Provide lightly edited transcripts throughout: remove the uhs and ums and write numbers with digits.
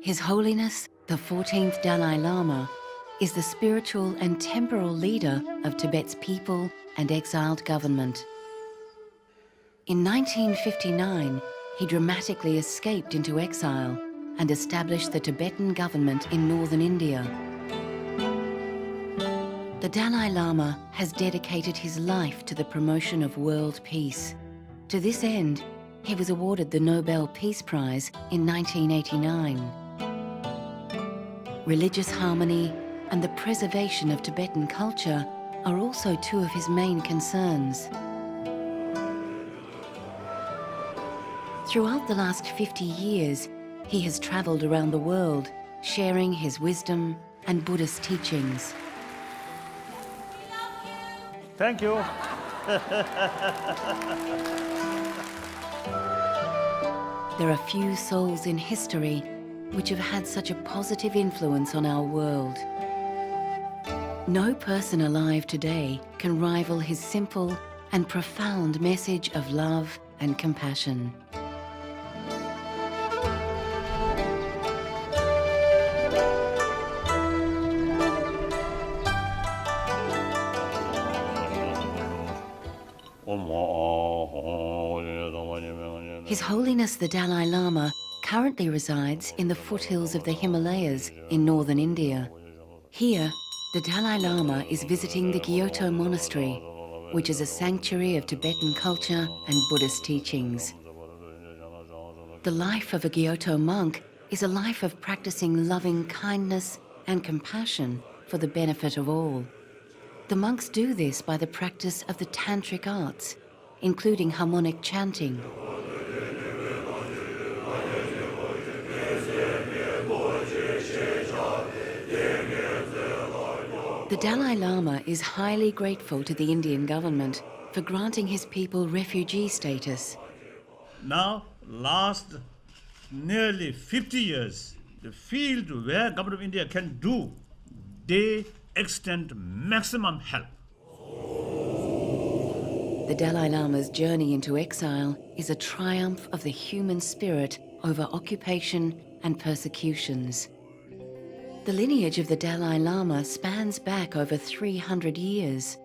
His Holiness, the 14th Dalai Lama, is the spiritual and temporal leader of Tibet's people and exiled government. In 1959, he dramatically escaped into exile and established the Tibetan government in northern India. The Dalai Lama has dedicated his life to the promotion of world peace. To this end, he was awarded the Nobel Peace Prize in 1989. Religious harmony and the preservation of Tibetan culture are also two of his main concerns. Throughout the last 50 years, he has travelled around the world, sharing his wisdom and Buddhist teachings. Thank you. There are few souls in history which have had such a positive influence on our world. No person alive today can rival his simple and profound message of love and compassion. His Holiness the Dalai Lama currently resides in the foothills of the Himalayas in northern India. Here, the Dalai Lama is visiting the Kyoto Monastery, which is a sanctuary of Tibetan culture and Buddhist teachings. The life of a Kyoto monk is a life of practicing loving kindness and compassion for the benefit of all. The monks do this by the practice of the tantric arts, including harmonic chanting. The Dalai Lama is highly grateful to the Indian government for granting his people refugee status. Now, last nearly 50 years, the field where government of India can do, they extend maximum help. The Dalai Lama's journey into exile is a triumph of the human spirit over occupation and persecutions. The lineage of the Dalai Lama spans back over 300 years.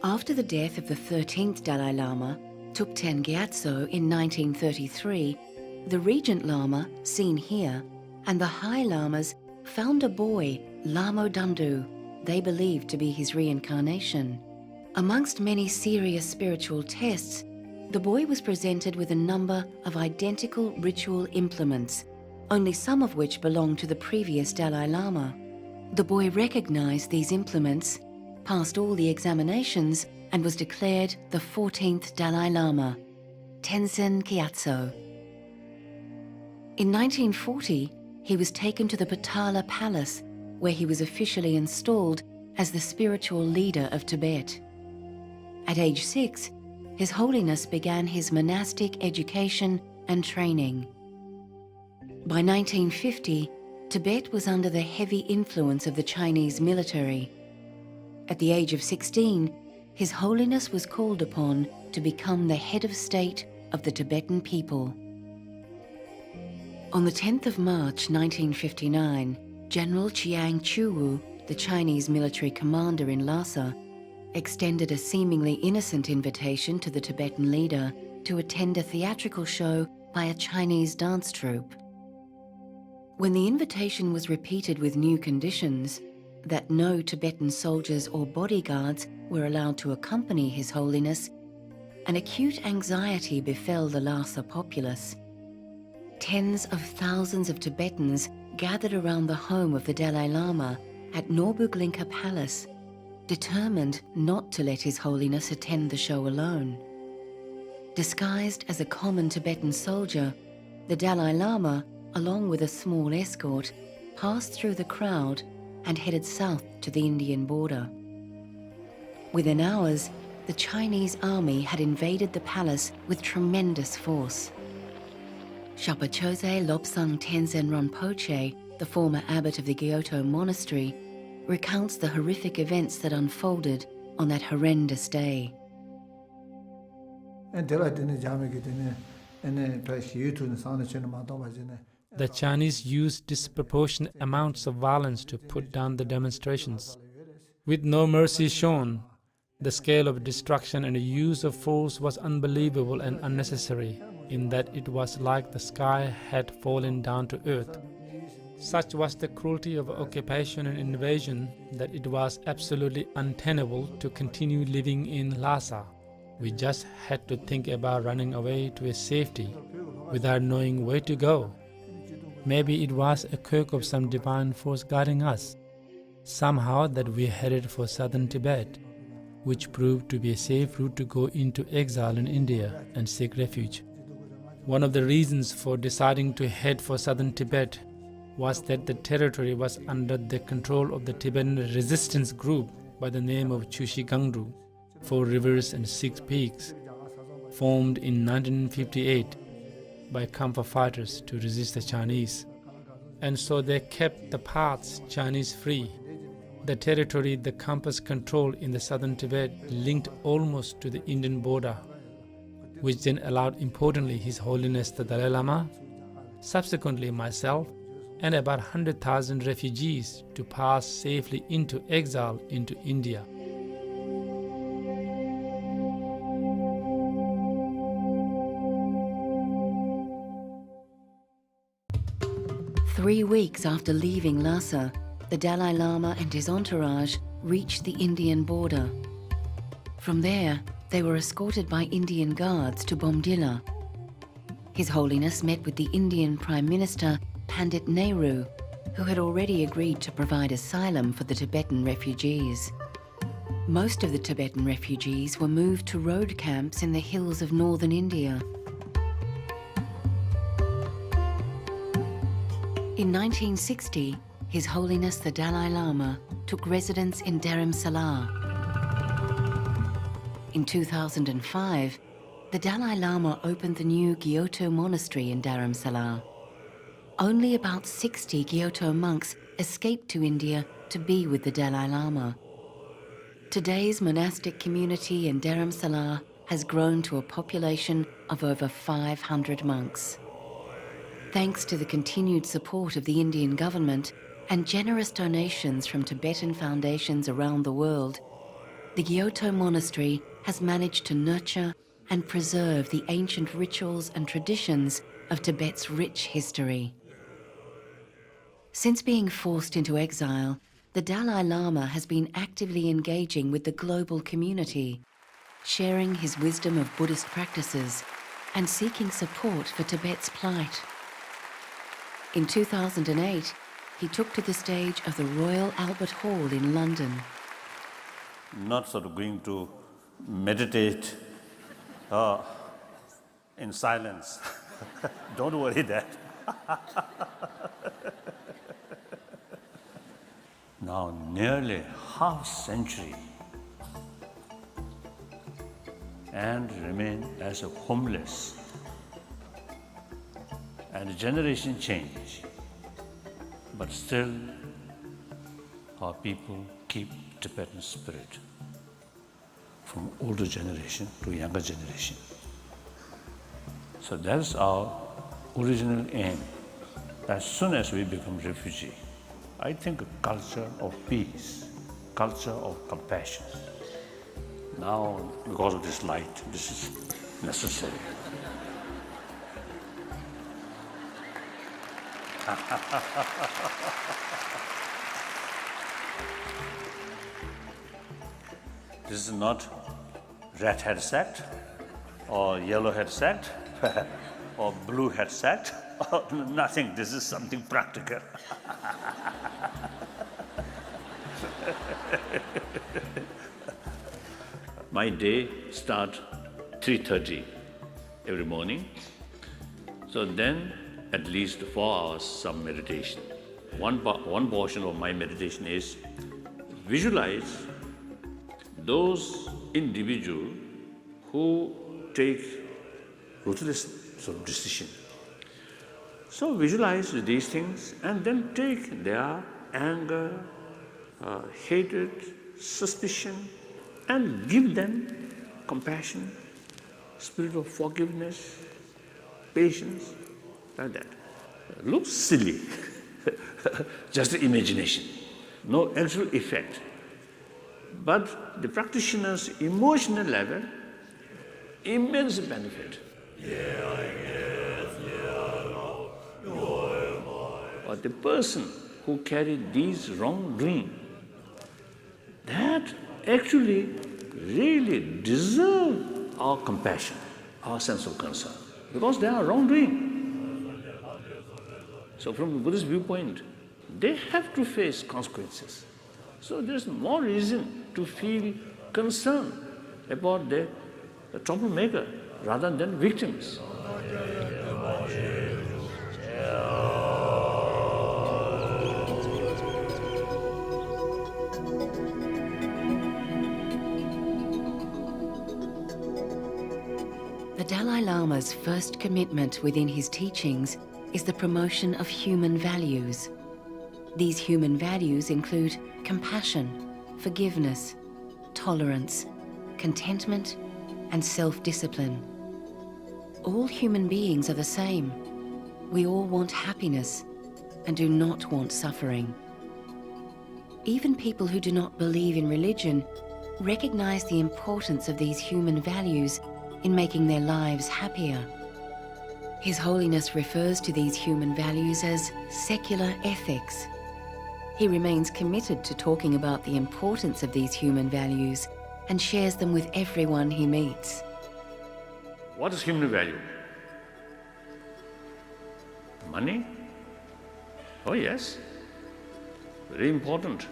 After the death of the 13th Dalai Lama, Thupten Gyatso, in 1933, the Regent Lama, seen here, and the High Lamas found a boy, Lama Dandu, they believed to be his reincarnation. Amongst many serious spiritual tests, the boy was presented with a number of identical ritual implements, only some of which belonged to the previous Dalai Lama. The boy recognized these implements, passed all the examinations, and was declared the 14th Dalai Lama, Tenzin Gyatso. In 1940, he was taken to the Potala Palace, where he was officially installed as the spiritual leader of Tibet. At age 6, His Holiness began his monastic education and training. By 1950, Tibet was under the heavy influence of the Chinese military. At the age of 16, His Holiness was called upon to become the head of state of the Tibetan people. On the 10th of March 1959, General Chiang Chiu-wu, the Chinese military commander in Lhasa, extended a seemingly innocent invitation to the Tibetan leader to attend a theatrical show by a Chinese dance troupe. When the invitation was repeated with new conditions, that no Tibetan soldiers or bodyguards were allowed to accompany His Holiness, an acute anxiety befell the Lhasa populace. Tens of thousands of Tibetans gathered around the home of the Dalai Lama at Norbuglinka Palace, determined not to let His Holiness attend the show alone. Disguised as a common Tibetan soldier, the Dalai Lama, along with a small escort, passed through the crowd and headed south to the Indian border. Within hours, the Chinese army had invaded the palace with tremendous force. Shapachoze Lobsang Tenzin Rinpoche, the former abbot of the Kyoto Monastery, recounts the horrific events that unfolded on that horrendous day. The Chinese used disproportionate amounts of violence to put down the demonstrations. With no mercy shown, the scale of destruction and the use of force was unbelievable and unnecessary, in that it was like the sky had fallen down to earth. Such was the cruelty of occupation and invasion that it was absolutely untenable to continue living in Lhasa. We just had to think about running away to a safety without knowing where to go. Maybe it was a quirk of some divine force guiding us. Somehow that we headed for southern Tibet, which proved to be a safe route to go into exile in India and seek refuge. One of the reasons for deciding to head for southern Tibet was that the territory was under the control of the Tibetan resistance group by the name of Chushi Gangdu, 4 rivers and 6 peaks, formed in 1958 by Khampa fighters to resist the Chinese. And so they kept the paths Chinese free. The territory the Khampas controlled in the southern Tibet linked almost to the Indian border, which then allowed importantly His Holiness the Dalai Lama, subsequently myself, and about 100,000 refugees to pass safely into exile into India. Three weeks after leaving Lhasa, the Dalai Lama and his entourage reached the Indian border. From there, they were escorted by Indian guards to Bomdila. His Holiness met with the Indian Prime Minister Pandit Nehru, who had already agreed to provide asylum for the Tibetan refugees. Most of the Tibetan refugees were moved to road camps in the hills of northern India. In 1960, His Holiness the Dalai Lama took residence in Dharamsala. In 2005, the Dalai Lama opened the new Gyotto Monastery in Dharamsala. Only about 60 Gyotto monks escaped to India to be with the Dalai Lama. Today's monastic community in Dharamsala has grown to a population of over 500 monks. Thanks to the continued support of the Indian government and generous donations from Tibetan foundations around the world, the Gyotto Monastery has managed to nurture and preserve the ancient rituals and traditions of Tibet's rich history. Since being forced into exile, the Dalai Lama has been actively engaging with the global community, sharing his wisdom of Buddhist practices and seeking support for Tibet's plight. In 2008, he took to the stage of the Royal Albert Hall in London. Not sort of going to meditate in silence. Don't worry that. Now nearly half century and remain as a homeless, and generation change, but still our people keep Tibetan spirit from older generation to younger generation. So that's our original aim. As soon as we become refugee, I think a culture of peace, culture of compassion. Now, because of this light, this is necessary. This is not red hat sect or yellow hat sect or blue hat sect or nothing. This is something practical. My day starts 3:30 every morning. So then at least 4 hours some meditation. One portion of my meditation is visualize those individuals who take ruthless sort of decision. So visualize these things and then take their anger, hatred, suspicion, and give them compassion, spirit of forgiveness, patience, like that. looks silly, just imagination, no actual effect. But the practitioner's emotional level, immense benefit. But the person who carried these wrongdoing, that actually really deserve our compassion, our sense of concern, because they are wrongdoing. So from the Buddhist viewpoint, they have to face consequences. So there's more reason to feel concern about the troublemaker rather than victims. The Dalai Lama's first commitment within his teachings is the promotion of human values. These human values include compassion, forgiveness, tolerance, contentment, and self-discipline. All human beings are the same. We all want happiness and do not want suffering. Even people who do not believe in religion recognize the importance of these human values in making their lives happier. His Holiness refers to these human values as secular ethics. He remains committed to talking about the importance of these human values and shares them with everyone he meets. What is human value? Money? Oh yes, very important.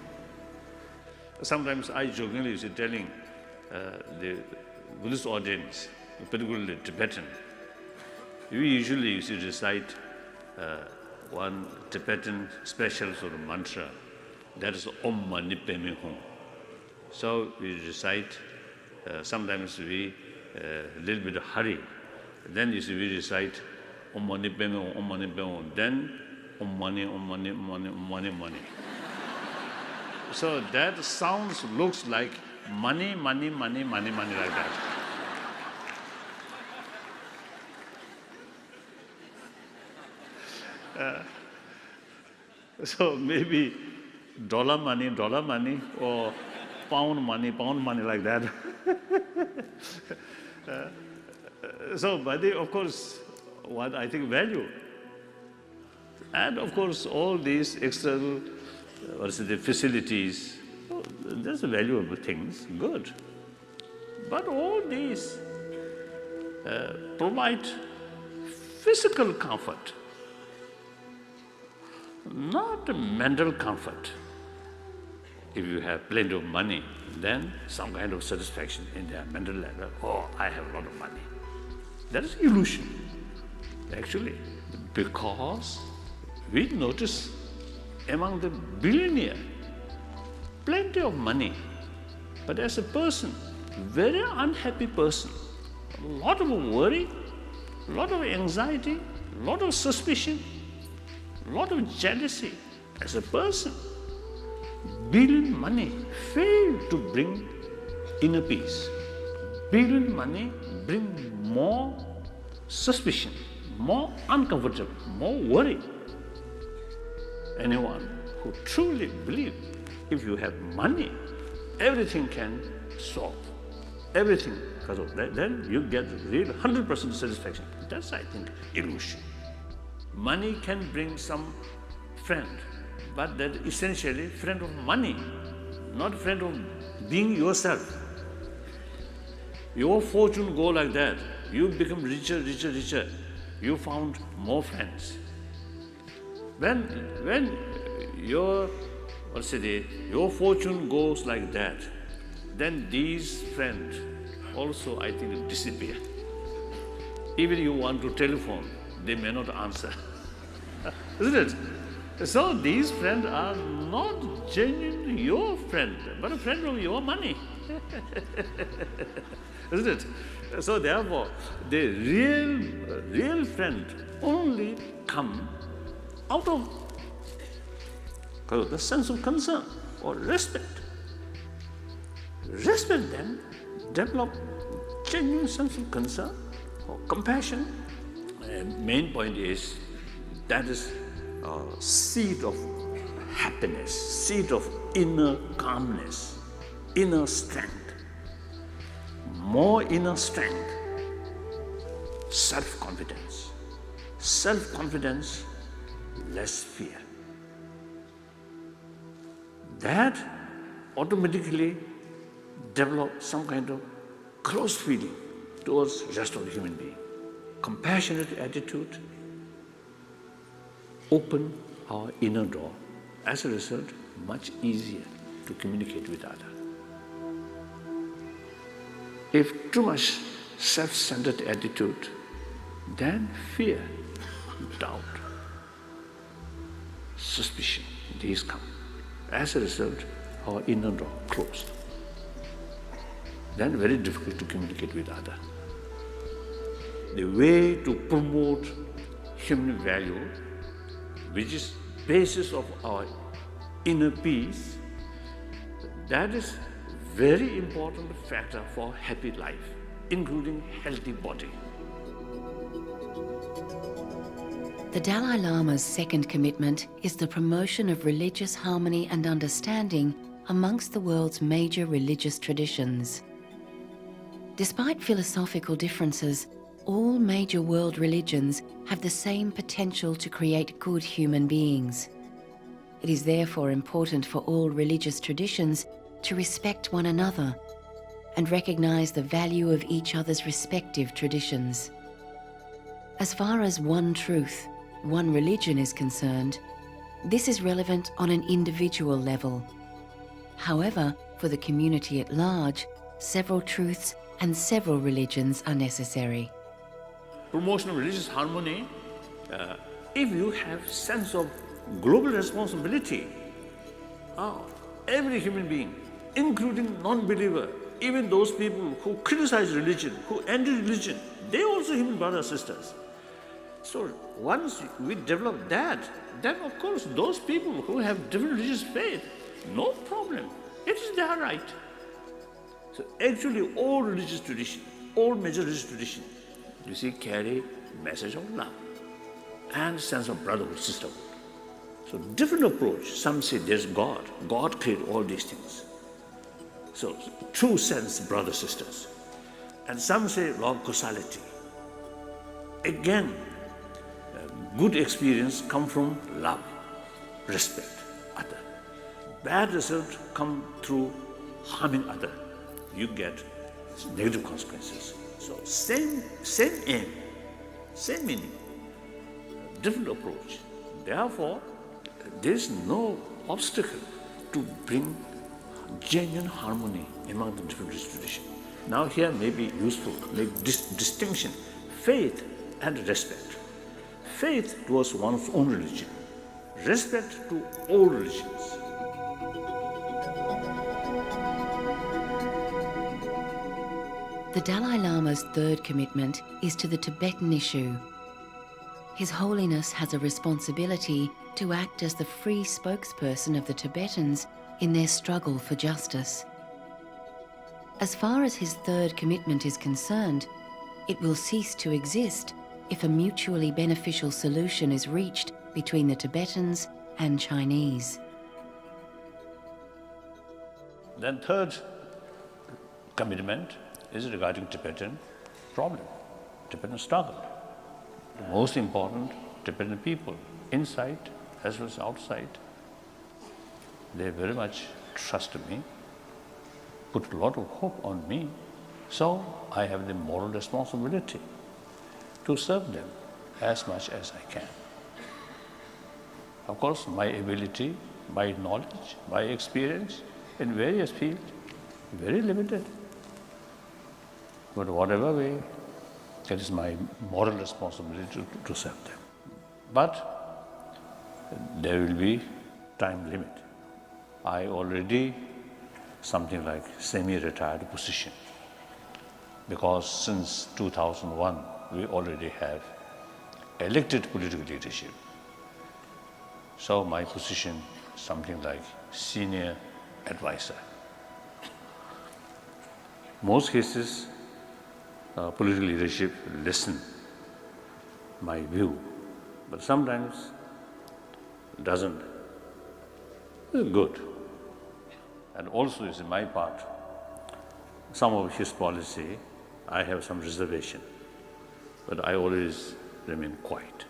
Sometimes I jokingly used to telling the Buddhist audience, particularly Tibetan, we usually used to recite one Tibetan special sort of mantra, that is Om Mani Padme Hum. So we recite, sometimes we a little bit of hurry, then you see we recite Om Mani Padme Hum, Om Mani Padme Hum, then Om Mani, Om Mani, Om Mani, Om Mani, Mani. So that sounds, looks like money, money, money, money, money, like that. So maybe dollar money, or pound money, like that. So, but they, of course, what I think value. And of course, all these external, the facilities, there's a value of the things, good. But all these provide physical comfort, not mental comfort. If you have plenty of money, then some kind of satisfaction in their mental level. Oh, I have a lot of money. That is illusion, actually, because we notice among the billionaire, plenty of money, but as a person, very unhappy person, a lot of worry, a lot of anxiety, a lot of suspicion, a lot of jealousy. As a person, billion money fail to bring inner peace. Billion money bring more suspicion, more uncomfortable, more worry. Anyone who truly believes if you have money, everything can solve. Everything, because of that, then you get real 100% satisfaction. That's, I think, illusion. Money can bring some friend, but that essentially friend of money, not friend of being yourself. Your fortune go like that. You become richer, richer, richer. You found more friends. When your fortune goes like that, then these friends also, I think, disappear. Even you want to telephone, they may not answer. Isn't it? So these friends are not genuinely your friend, but a friend of your money. Isn't it? So therefore, the real friend only come out of the sense of concern or respect. Respect then develop genuine sense of concern or compassion. And main point is That is a seed of happiness, seed of inner calmness, inner strength. More inner strength, self-confidence. Self-confidence, less fear. That automatically develops some kind of close feeling towards the rest of the human being. Compassionate attitude open our inner door. As a result, much easier to communicate with others. If too much self-centered attitude, then fear, doubt, suspicion, these come. As a result, our inner door closed. Then very difficult to communicate with others. The way to promote human value, which is basis of our inner peace, that is very important factor for happy life, including healthy body. The Dalai Lama's second commitment is the promotion of religious harmony and understanding amongst the world's major religious traditions. Despite philosophical differences, all major world religions have the same potential to create good human beings. It is therefore important for all religious traditions to respect one another and recognize the value of each other's respective traditions. As far as one truth, one religion is concerned, this is relevant on an individual level. However, for the community at large, several truths and several religions are necessary. Promotion of religious harmony, if you have sense of global responsibility, every human being, including non-believer, even those people who criticize religion, who anti-religion, they also human brothers and sisters. So once we develop that, then of course those people who have different religious faith, no problem. It is their right. So actually all religious tradition, all major religious tradition, you see, carry message of love and sense of brotherhood, sisterhood. So different approach. Some say there's God. God created all these things. So true sense, brothers, sisters. And some say law of causality. Again, good experience come from love, respect other. Bad result come through harming other. You get negative consequences. So same aim, same meaning, different approach. Therefore, there is no obstacle to bring genuine harmony among the different traditions. Now here may be useful, make distinction, faith and respect. Faith towards one's own religion, respect to all religions. The Dalai Lama's third commitment is to the Tibetan issue. His Holiness has a responsibility to act as the free spokesperson of the Tibetans in their struggle for justice. As far as his third commitment is concerned, it will cease to exist if a mutually beneficial solution is reached between the Tibetans and Chinese. Then third commitment is regarding Tibetan problem, Tibetan struggle. The most important, Tibetan people, inside as well as outside, they very much trust me, put a lot of hope on me, so I have the moral responsibility to serve them as much as I can. Of course, my ability, my knowledge, my experience in various fields, very limited. But whatever way, that is my moral responsibility to serve them. But there will be time limit. I already something like semi-retired position, because since 2001 we already have elected political leadership. So my position something like senior advisor. Most cases, political leadership listen my view, but sometimes it doesn't. It's good. And also, you see, my part, some of his policy, I have some reservation, but I always remain quiet.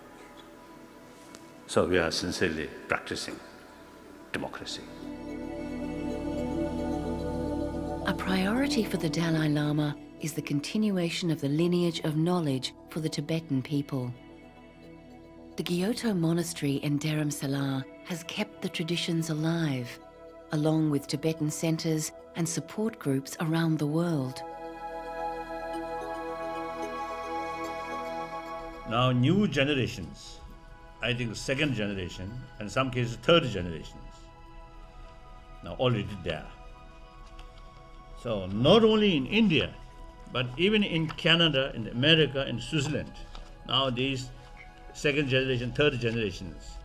So we are sincerely practicing democracy. A priority for the Dalai Lama is the continuation of the lineage of knowledge for the Tibetan people. The Kyoto monastery in Dharamsala has kept the traditions alive, along with Tibetan centers and support groups around the world. Now new generations, I think second generation, and in some cases third generations, now already there. So not only in India, but even in Canada, in America, in Switzerland, now these second generation, third generations,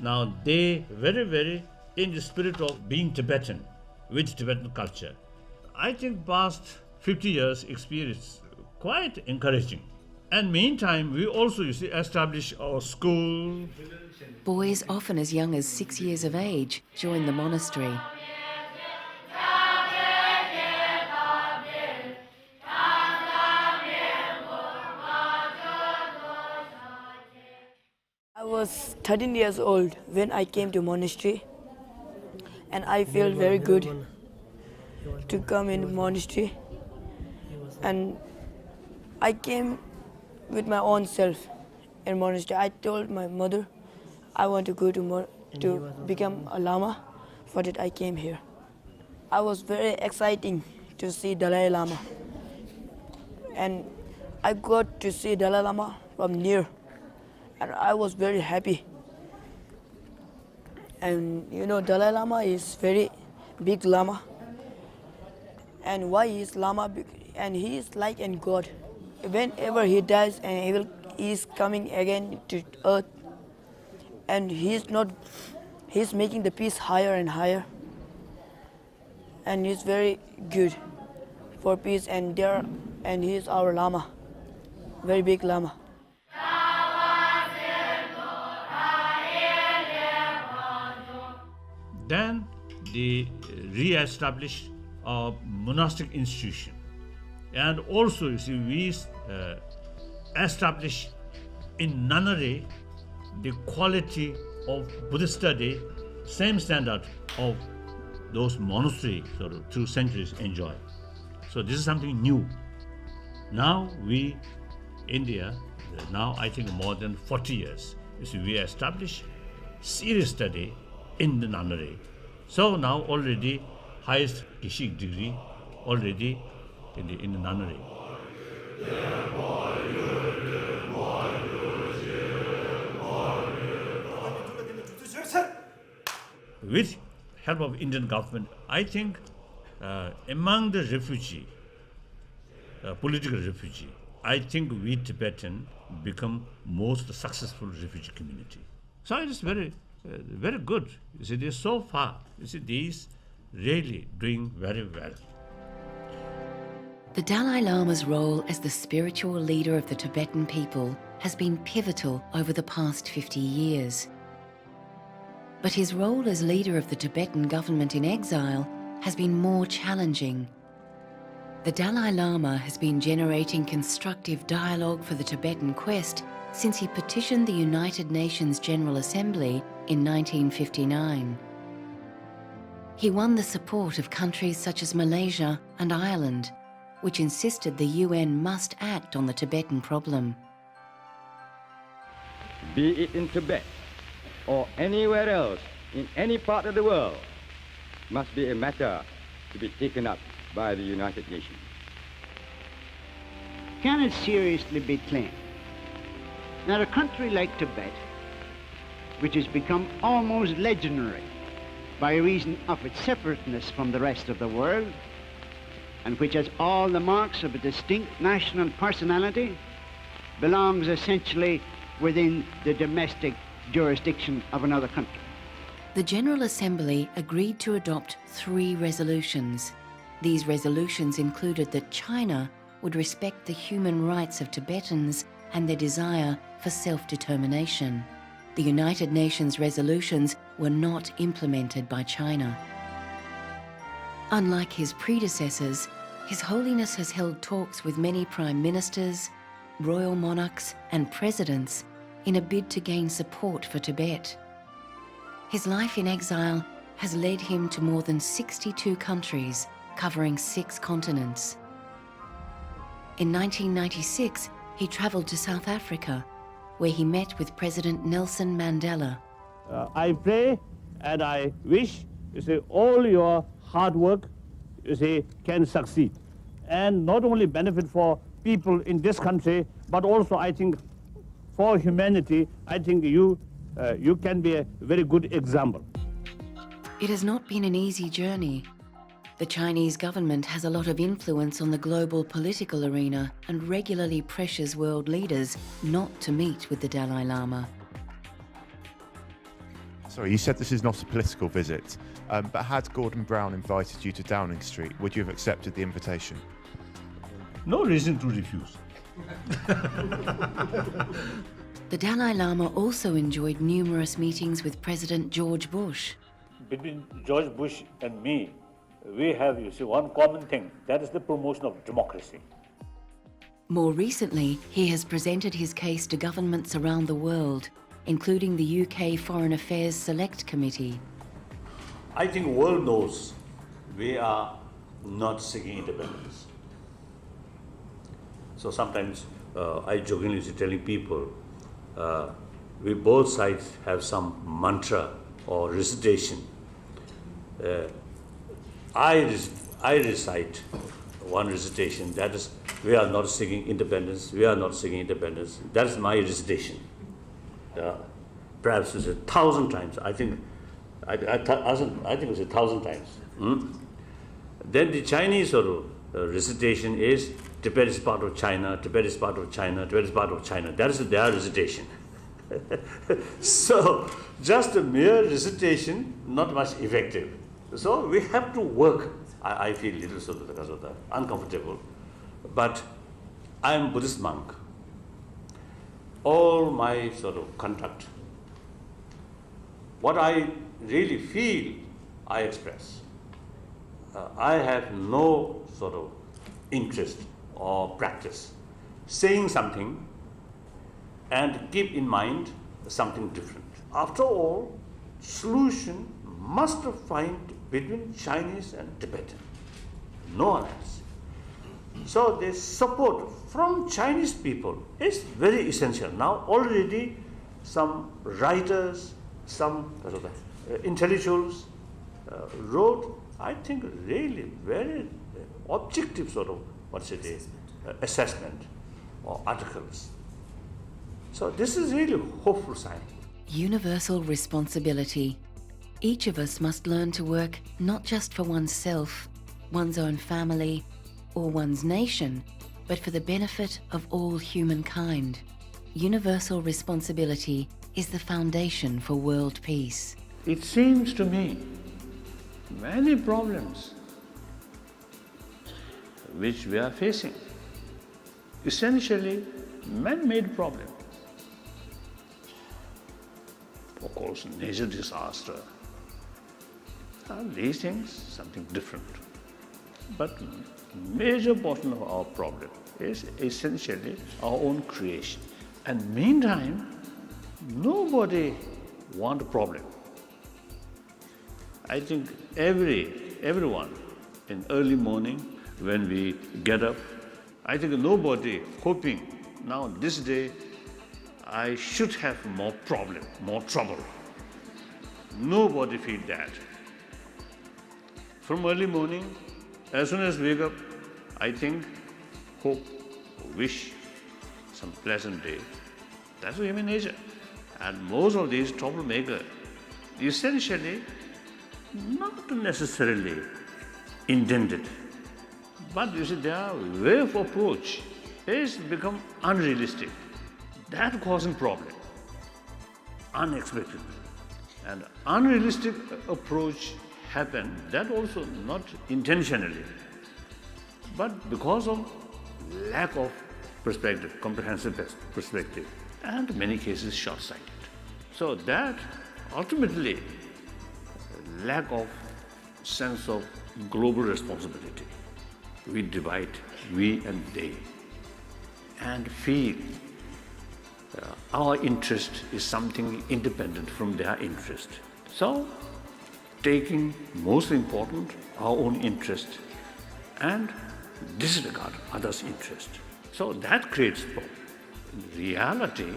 now they very in the spirit of being Tibetan, with Tibetan culture. I think past 50 years experience quite encouraging. And meantime, we also, you see, establish our school. Boys often as young as 6 years of age join the monastery. I was 13 years old when I came to monastery, and I felt very good to come in monastery. And I came with my own self in monastery. I told my mother I want to go to become a Lama. For that I came here. I was very exciting to see Dalai Lama, and I got to see Dalai Lama from near, and I was very happy. And you know, Dalai Lama is very big Lama, and why is Lama big? And he is like in God. Whenever he dies, and he is coming again to earth, and he's making the peace higher and higher, and he's very good for peace. And he is our Lama, very big Lama. Then they re-established a monastic institution. And also, you see, we established in nunnery the quality of Buddhist study, same standard of those monasteries sort of through centuries enjoy. So this is something new. Now we, India, now I think more than 40 years, you see, we established serious study in the nunnery. So now already highest Geshe degree already in the nunnery. With help of Indian government, I think among the refugee, political refugee, I think we Tibetan become most successful refugee community. So it is very good. You see, they're so far. You see, these really doing very well. The Dalai Lama's role as the spiritual leader of the Tibetan people has been pivotal over the past 50 years. But his role as leader of the Tibetan government in exile has been more challenging. The Dalai Lama has been generating constructive dialogue for the Tibetan quest since he petitioned the United Nations General Assembly in 1959. He won the support of countries such as Malaysia and Ireland, which insisted the UN must act on the Tibetan problem. Be it in Tibet or anywhere else in any part of the world, must be a matter to be taken up by the United Nations. Can it seriously be claimed that a country like Tibet, which has become almost legendary by reason of its separateness from the rest of the world, and which has all the marks of a distinct national personality, belongs essentially within the domestic jurisdiction of another country? The General Assembly agreed to adopt 3 resolutions. These resolutions included that China would respect the human rights of Tibetans and their desire for self-determination. the United Nations resolutions were not implemented by China. Unlike his predecessors, His Holiness has held talks with many prime ministers, royal monarchs and presidents in a bid to gain support for Tibet. His life in exile has led him to more than 62 countries, covering 6 continents. In 1996, he travelled to South Africa, where he met with President Nelson Mandela. I pray and I wish, all your hard work, can succeed. And not only benefit for people in this country, but also, I think, for humanity. I think you can be a very good example. It has not been an easy journey. The Chinese government has a lot of influence on the global political arena and regularly pressures world leaders not to meet with the Dalai Lama. Sorry, you said this is not a political visit, but had Gordon Brown invited you to Downing Street, would you have accepted the invitation? No reason to refuse. The Dalai Lama also enjoyed numerous meetings with President George Bush. Between George Bush and me, we have, one common thing, that is the promotion of democracy. More recently, he has presented his case to governments around the world, including the UK Foreign Affairs Select Committee. I think the world knows we are not seeking independence. So sometimes I jokingly telling people, we both sides have some mantra or recitation. I recite one recitation, that is, we are not seeking independence, we are not seeking independence. That is my recitation. Perhaps it's 1,000 times. I think it's 1,000 times. Then the Chinese sort of recitation is Tibet is part of China, Tibet is part of China, Tibet is part of China. That is their recitation. So just a mere recitation, not much effective. So we have to work. I feel a little sort of because of that, uncomfortable. But I am Buddhist monk. All my sort of conduct, what I really feel, I express. I have no sort of interest or practice saying something and keep in mind something different. After all, solution must find between Chinese and Tibetan, no one else. So the support from Chinese people is very essential. Now already some writers, some intellectuals wrote, I think, really very objective sort of, assessment or articles. So this is really a hopeful sign. Universal responsibility. Each of us must learn to work not just for oneself, one's own family, or one's nation, but for the benefit of all humankind. Universal responsibility is the foundation for world peace. It seems to me many problems which we are facing, essentially man-made problem. Of course, nature disaster. These things, something different. But major portion of our problem is essentially our own creation. And meantime, nobody wants a problem. I think everyone in early morning when we get up, I think nobody hoping now this day I should have more problem, more trouble. Nobody feel that. From early morning, as soon as we wake up, I think, hope, wish some pleasant day. That's human nature. And most of these troublemakers, essentially, not necessarily intended, but you see, their way of approach is become unrealistic. That causing problem, unexpected. And unrealistic approach happen, that also not intentionally, but because of lack of perspective, comprehensive perspective, and in many cases short-sighted. So that ultimately lack of sense of global responsibility. We divide, we and they, and feel our interest is something independent from their interest. So, taking most important our own interest and disregard others' interest. So that creates problem. In reality,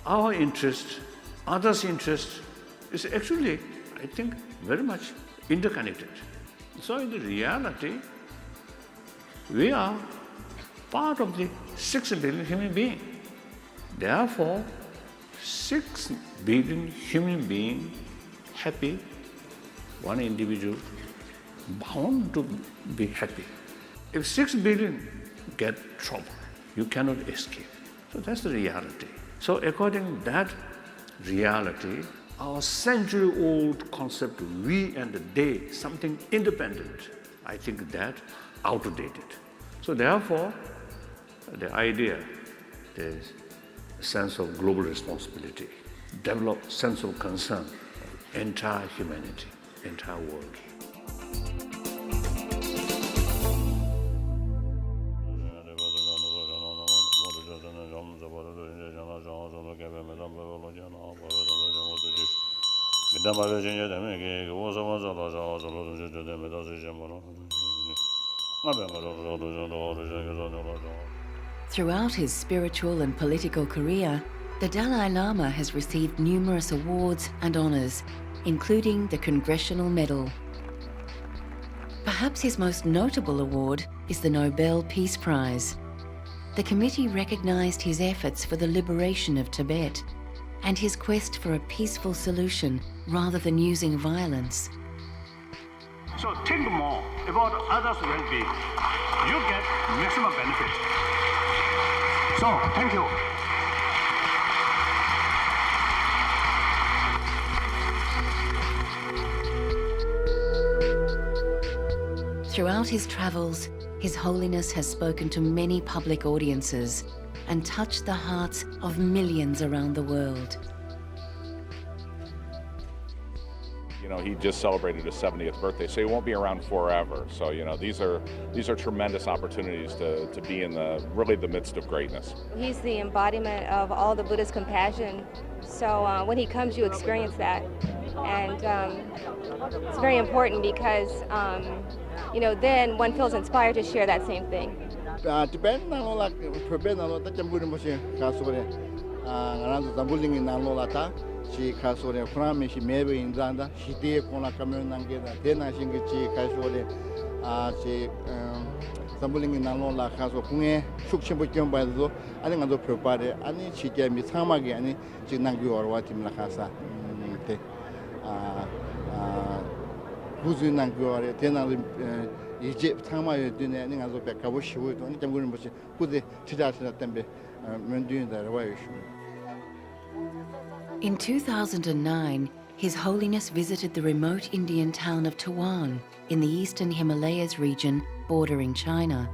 our interest, others' interest is actually, I think, very much interconnected. So in the reality, we are part of the 6 billion human beings. Therefore, 6 billion human beings happy, one individual bound to be happy. If 6 billion get trouble, you cannot escape. So that's the reality. So according to that reality, our century-old concept of we and they, something independent, I think that outdated. So therefore, the idea is a sense of global responsibility, develop sense of concern of entire humanity, entire world. Throughout his spiritual and political career, the Dalai Lama has received numerous awards and honors, including the Congressional Medal. Perhaps his most notable award is the Nobel Peace Prize. The committee recognized his efforts for the liberation of Tibet and his quest for a peaceful solution rather than using violence. So think more about others' well-being. You get maximum benefit. So, thank you. Throughout his travels, His Holiness has spoken to many public audiences and touched the hearts of millions around the world. You know, he just celebrated his 70th birthday, so he won't be around forever. So, you know, these are tremendous opportunities to be in the midst of greatness. He's the embodiment of all the Buddha's compassion. So when he comes, you experience that. And it's very important because, you know, then one feels inspired to share that same thing. She kasore frame she mebe indanda she de kona kamen nangeda dena shingi chi kasore she sambulingi nalo la kaso kunge shukshimbo kyombazo ani ngado prepare ani chike mi samagi ani chinangyu orwa timla kasa te buzu nangyu ore dena 이제 상마에 되네 ani ngado be kabo shiwo to ani jamgurin boshi kude chida tembe menduinda rawayo. In 2009, His Holiness visited the remote Indian town of Tawan in the eastern Himalayas region bordering China.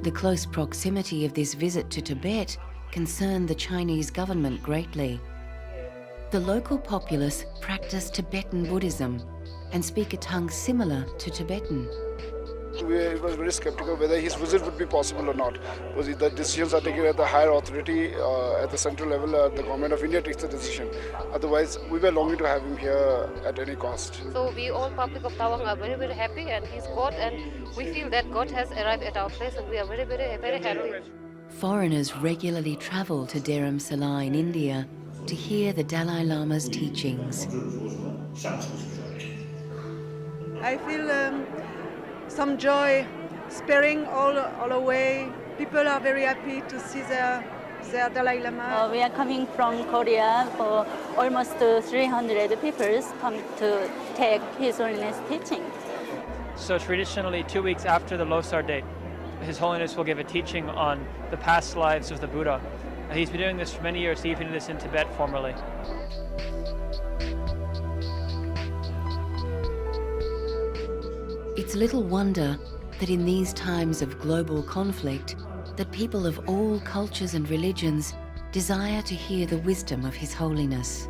The close proximity of this visit to Tibet concerned the Chinese government greatly. The local populace practice Tibetan Buddhism and speak a tongue similar to Tibetan. We were very skeptical whether his visit would be possible or not, because the decisions are taken at the higher authority, at the central level. The government of India takes the decision. Otherwise, we were longing to have him here at any cost. So we all public of Tawang are very, very happy, and he's God, and we feel that God has arrived at our place, and we are very, very, very happy. Foreigners regularly travel to Dharamsala in India to hear the Dalai Lama's teachings. I feel some joy, sparing all away. People are very happy to see their Dalai Lama. We are coming from Korea for almost 300 people come to take His Holiness teaching. So traditionally, 2 weeks after the Losar date, His Holiness will give a teaching on the past lives of the Buddha. He's been doing this for many years, even this in Tibet formerly. It's little wonder that in these times of global conflict, that people of all cultures and religions desire to hear the wisdom of His Holiness.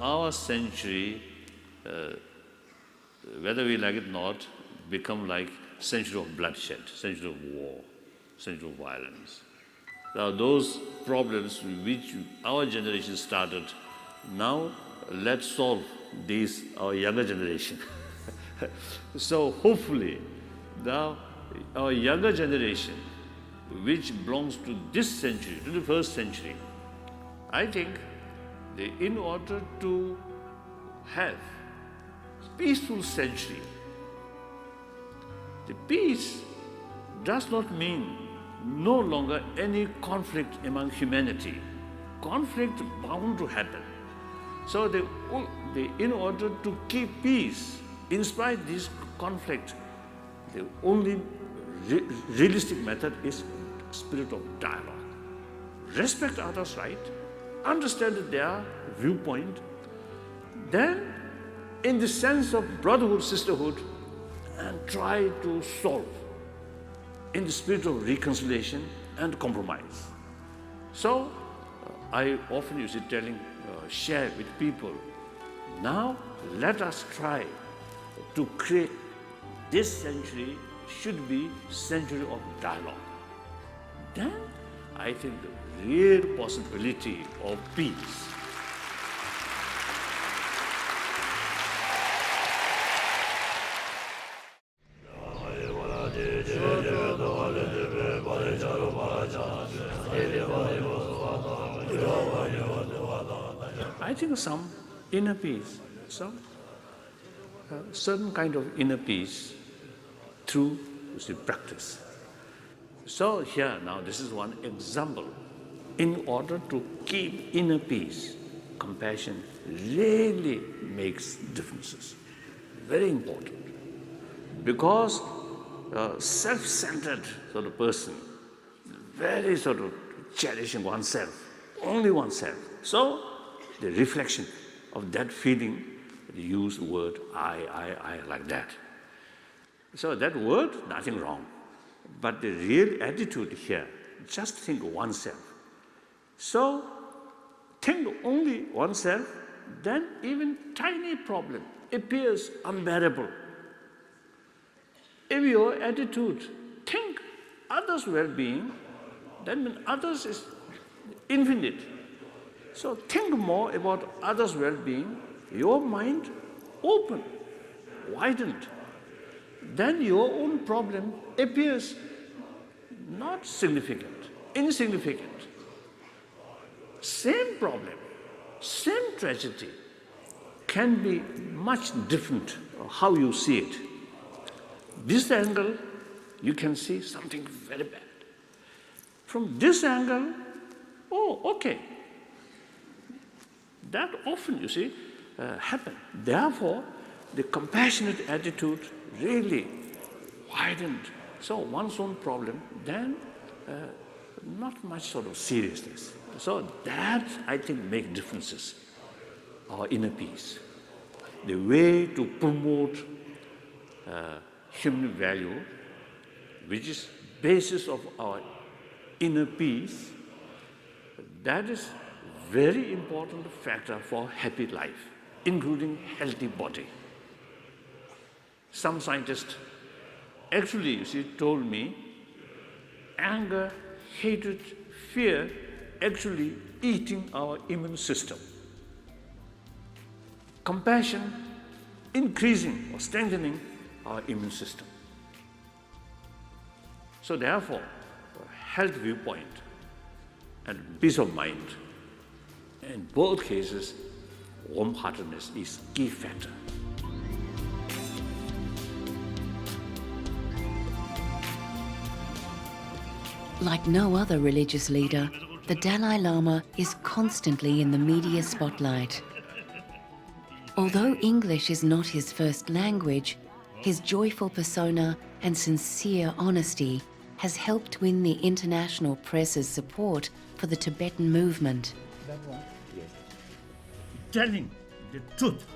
Our century, whether we like it or not, become like century of bloodshed, century of war, century of violence. Now those problems which our generation started, now let's solve these, our younger generation. So hopefully now our younger generation, which belongs to this century, to the first century, I think in order to have peaceful century, the peace does not mean no longer any conflict among humanity. Conflict bound to happen. So in order to keep peace, in spite of this conflict, the only realistic method is spirit of dialogue. Respect others' right, understand their viewpoint, then in the sense of brotherhood, sisterhood, and try to solve in the spirit of reconciliation and compromise. So I often use it telling, share with people, now let us try to create this century should be century of dialogue. Then I think the real possibility of peace. I think some inner peace, some certain kind of inner peace through practice. So here now this is one example. In order to keep inner peace, compassion really makes differences. Very important. Because self-centered sort of person, very sort of cherishing oneself, only oneself. So the reflection of that feeling, they use the word I like that. So that word, nothing wrong. But the real attitude here, just think oneself. So think only oneself, then even tiny problem appears unbearable. If your attitude, think others' well-being, then when others is infinite. So think more about others' well-being, your mind open, widened. Then your own problem appears not significant, insignificant. Same problem, same tragedy can be much different how you see it. This angle, you can see something very bad. From this angle, oh, okay. That often, you see, happen. Therefore, the compassionate attitude really widened. So one's own problem, then not much sort of seriousness. So that, I think, makes differences, our inner peace. The way to promote human value, which is basis of our inner peace, that is very important factor for happy life, including healthy body. Some scientists actually, you see, told me, anger, hatred, fear, actually eating our immune system. Compassion, increasing or strengthening our immune system. So therefore, health viewpoint and peace of mind, in both cases, warm-heartedness is key factor. Like no other religious leader, the Dalai Lama is constantly in the media spotlight. Although English is not his first language, his joyful persona and sincere honesty has helped win the international press's support for the Tibetan movement. Telling the truth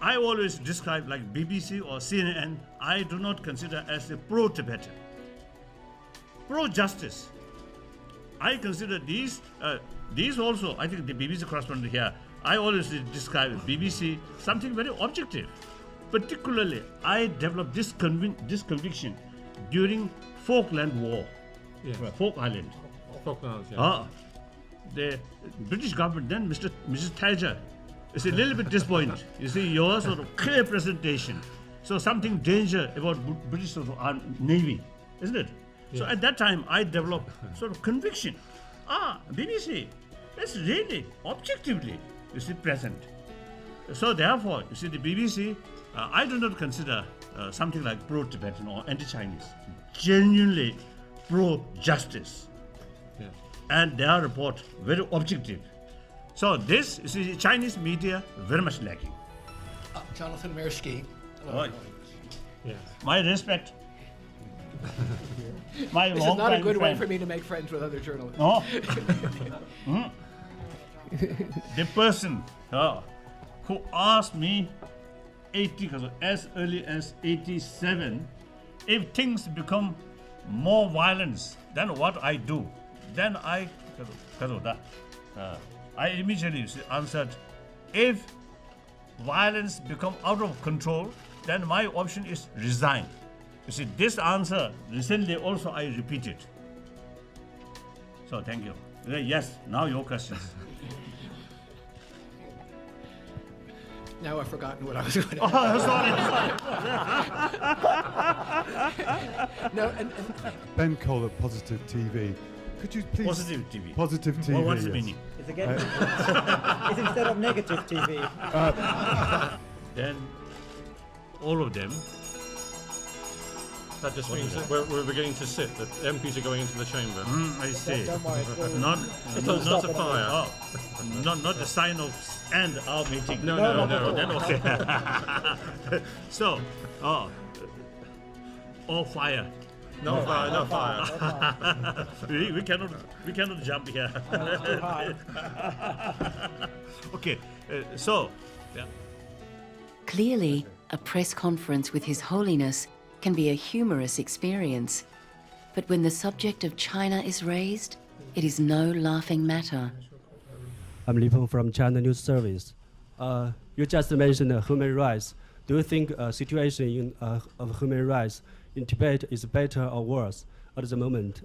I always describe like BBC or CNN, I do not consider as a pro-Tibetan. Pro-justice. I consider these also, I think the BBC correspondent here, I always describe BBC something very objective. Particularly, I developed this conviction during Falkland War, Falk Island. Falklands, yeah. The British government then, Mrs. Thatcher, is a little bit disappointed. You see, your sort of clear presentation. So something danger about British sort of Navy, isn't it? So at that time, I developed sort of conviction. BBC, it's really objectively, you see, present. So therefore, you see, the BBC, I do not consider something like pro-Tibetan or anti-Chinese. Genuinely pro-justice. And their report very objective. So this, you see, Chinese media very much lacking. Jonathan Mirsky. Right. My respect. My This is not a good way for me to make friends with other journalists. No. The person who asked me as early as 87, if things become more violence than what I do, then I immediately answered, if violence become out of control, then my option is resign. You see, this answer recently also I repeated. So thank you. Yes, now your questions. Now I've forgotten what I was going to sorry. No, Ben Cole at Positive TV. Could you please... Positive TV. Positive TV, Well, what's the yes. meaning? It's again. It's instead of negative TV. Then all of them. That just means that we're beginning to sit. The MPs are going into the chamber. I see. Don't worry, Not a fire. Not a sign of end our meeting. No. Then okay. So, all fire. No fire, no fire. we cannot jump here. Okay, so. Yeah. Clearly, a press conference with His Holiness can be a humorous experience. But when the subject of China is raised, it is no laughing matter. I'm Li Peng from China News Service. You just mentioned human rights. Do you think situation of human rights in Tibet is better or worse at the moment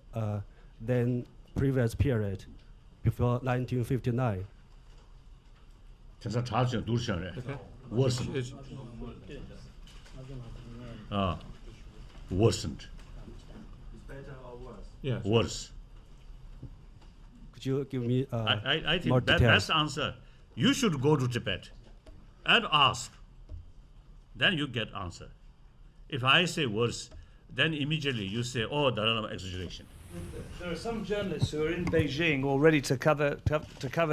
than previous period before 1959? Worsened. Worsened. Better or worse? Yes. Worse. Could you give me I more think details? that's the answer. You should go to Tibet and ask. Then you get answer. If I say worse, then immediately you say, oh, Dalai Lama exaggeration. There are some journalists who are in Beijing already to cover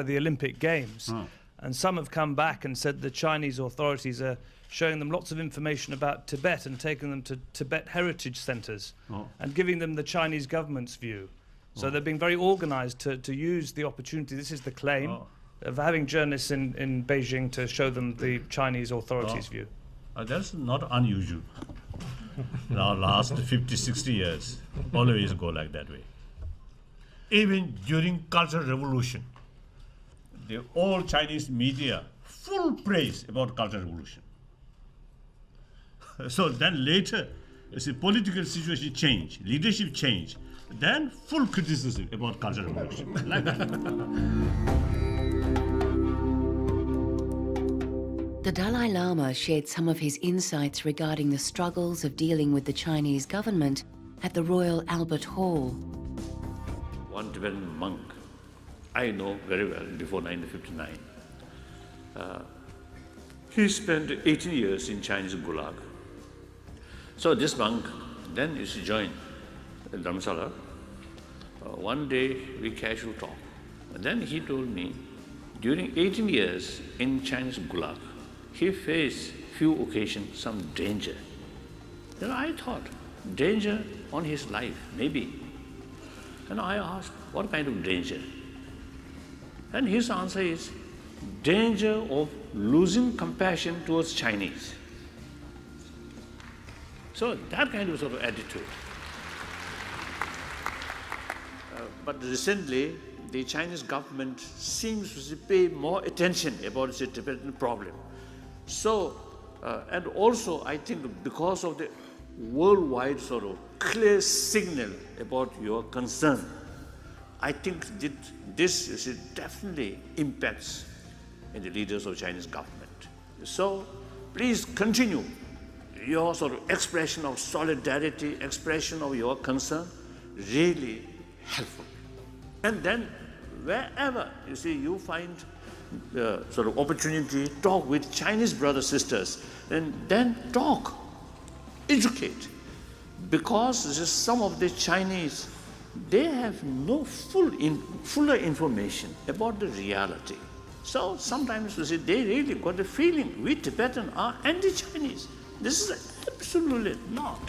the Olympic Games, and some have come back and said the Chinese authorities are showing them lots of information about Tibet and taking them to Tibet heritage centers and giving them the Chinese government's view. So they're being very organized to use the opportunity, this is the claim, of having journalists in Beijing to show them the Chinese authorities' view. That's not unusual. Now, last 50, 60 years, always go like that way. Even during Cultural Revolution, the all Chinese media full praise about Cultural Revolution. So then later, you see, political situation change, leadership change, then full criticism about Cultural Revolution, like that. The Dalai Lama shared some of his insights regarding the struggles of dealing with the Chinese government at the Royal Albert Hall. One Tibetan monk I know very well before 1959. He spent 18 years in Chinese Gulag. So this monk then used to join the Dharamsala. One day we casual talk. And then he told me, during 18 years in Chinese Gulag, he faced few occasions some danger. Then I thought, danger on his life, maybe. And I asked, what kind of danger? And his answer is, danger of losing compassion towards Chinese. So that kind of sort of attitude. But recently, the Chinese government seems to pay more attention about the Tibetan problem. So, and also I think because of the worldwide sort of clear signal about your concern, I think that this definitely impacts in the leaders of Chinese government. So please continue your sort of expression of solidarity, expression of your concern, really helpful. And then wherever you find sort of opportunity, talk with Chinese brothers, sisters, and then talk, educate. Because some of the Chinese, they have no fuller information about the reality. So sometimes they really got the feeling we Tibetans are anti-Chinese. This is absolutely not.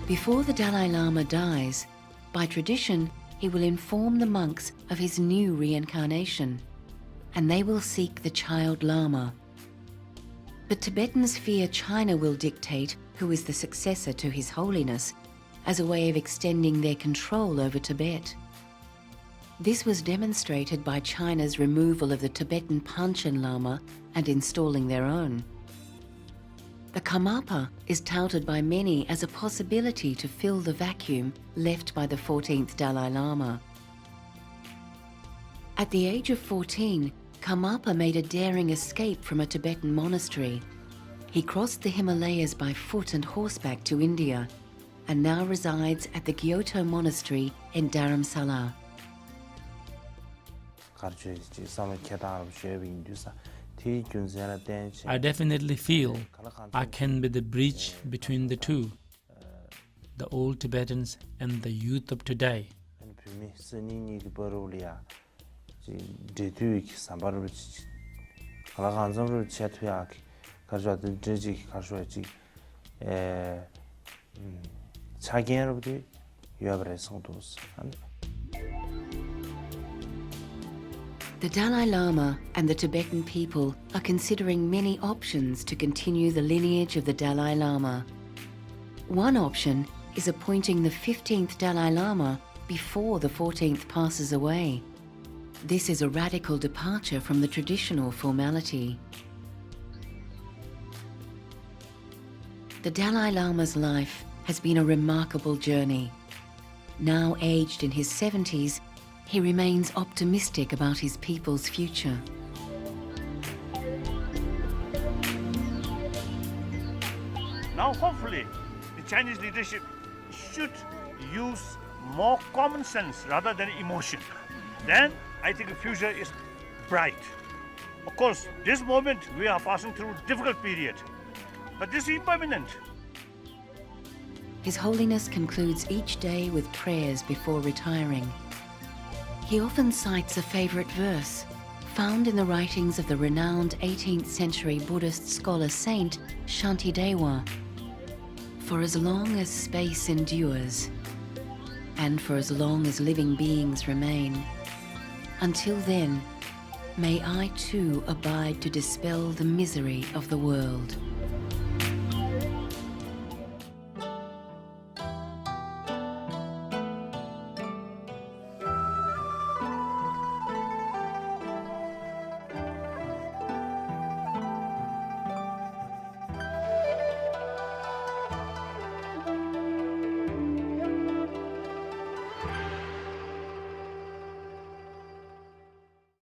Before the Dalai Lama dies, by tradition, he will inform the monks of his new reincarnation, and they will seek the child Lama. But Tibetans fear China will dictate who is the successor to His Holiness as a way of extending their control over Tibet. This was demonstrated by China's removal of the Tibetan Panchen Lama and installing their own. The Karmapa is touted by many as a possibility to fill the vacuum left by the 14th Dalai Lama. At the age of 14, Karmapa made a daring escape from a Tibetan monastery. He crossed the Himalayas by foot and horseback to India and now resides at the Kyoto Monastery in Dharamsala. I definitely feel I can be the bridge between the two, the old Tibetans and the youth of today. The Dalai Lama and the Tibetan people are considering many options to continue the lineage of the Dalai Lama. One option is appointing the 15th Dalai Lama before the 14th passes away. This is a radical departure from the traditional formality. The Dalai Lama's life has been a remarkable journey. Now aged in his 70s, he remains optimistic about his people's future. Now hopefully the Chinese leadership should use more common sense rather than emotion. Then I think the future is bright. Of course, this moment we are passing through a difficult period, but this is impermanent. His Holiness concludes each day with prayers before retiring. He often cites a favorite verse found in the writings of the renowned 18th century Buddhist scholar saint Shantidewa. For as long as space endures, and for as long as living beings remain, until then, may I too abide to dispel the misery of the world.